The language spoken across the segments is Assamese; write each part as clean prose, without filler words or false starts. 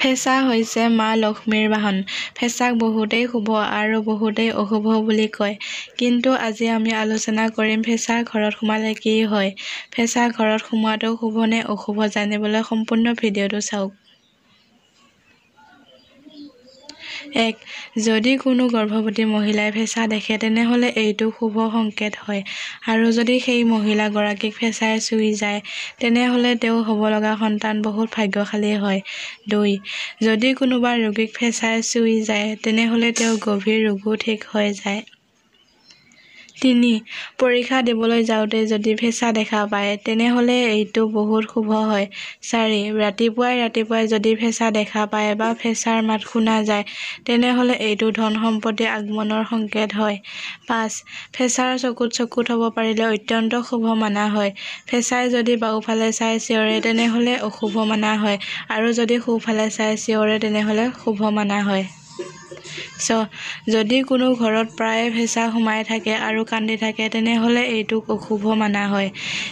ফেঁচা হৈছে মা লক্ষ্মীৰ বাহন। ফেঁচাক বহুতেই শুভ আৰু বহুতেই অশুভ বুলি কয়। কিন্তু আজি আমি আলোচনা কৰিম ফেঁচা ঘৰত সোমালে কি হয়। ফেঁচা ঘৰত সোমোৱাটো শুভ নে অশুভ জানিবলৈ সম্পূৰ্ণ ভিডিঅ'টো চাওক। ১. যদি কোনো গৰ্ভৱতী মহিলাই ফেঁচা দেখে তেনেহ'লে এইটো শুভ সংকেত হয় আৰু যদি সেই মহিলাগৰাকীক ফেঁচাই চুই যায় তেনেহ'লে তেওঁ হ'ব লগা সন্তান বহুত ভাগ্যশালী হয়। ২. যদি কোনোবা ৰোগীক ফেঁচাই চুই যায় তেনেহ'লে তেওঁৰ গভীৰ ৰোগো ঠিক হৈ যায়। ৩. পৰীক্ষা দিবলৈ যাওঁতে যদি ফেঁচা দেখা পায় তেনেহ'লে এইটো বহুত শুভ হয়। ৪. ৰাতিপুৱাই যদি ফেঁচা দেখা পায় বা ফেঁচাৰ মাত শুনা যায় তেনেহ'লে এইটো ধন সম্পত্তি আগমনৰ সংকেত হয়। ৫. ফেঁচাৰ চকুত হ'ব পাৰিলে অত্যন্ত শুভ মানা হয়। ফেঁচাই যদি বাওঁফালে চাই চিঞৰে তেনেহ'লে অশুভ মানা হয় আৰু যদি সোঁফালে চাই চিঞৰে তেনেহ'লে শুভ মানা হয়। ৬. যদি কোনো ঘৰত প্ৰায়ে ফেঁচা সোমাই থাকে আৰু কান্দি থাকে তেনেহ'লে এইটোক অশুভ মানা হয়।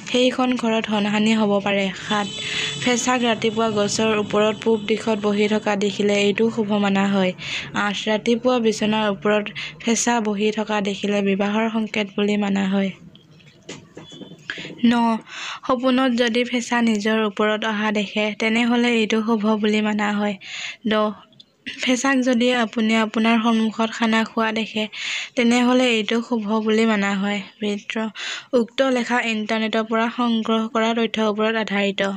সেইখন ঘৰত ধনহানি হ'ব পাৰে। ৭. ফেঁচাক ৰাতিপুৱা গছৰ ওপৰত পূব দিশত বহি থকা দেখিলে এইটো শুভ মানা হয়। ৮. ৰাতিপুৱা বিচনাৰ ওপৰত ফেঁচা বহি থকা দেখিলে বিবাহৰ সংকেত বুলি মানা হয়। ৯. সপোনত যদি ফেঁচা নিজৰ ওপৰত অহা দেখে তেনেহ'লে এইটো শুভ বুলি মানা হয়। ১০. ফেঁচাক যদি আপুনি আপোনাৰ সন্মুখত খানা খোৱা দেখে তেনেহ'লে এইটো শুভ বুলি মানা হয়। উক্ত লেখা ইণ্টাৰনেটৰ পৰা সংগ্ৰহ কৰা তথ্যৰ ওপৰত আধাৰিত।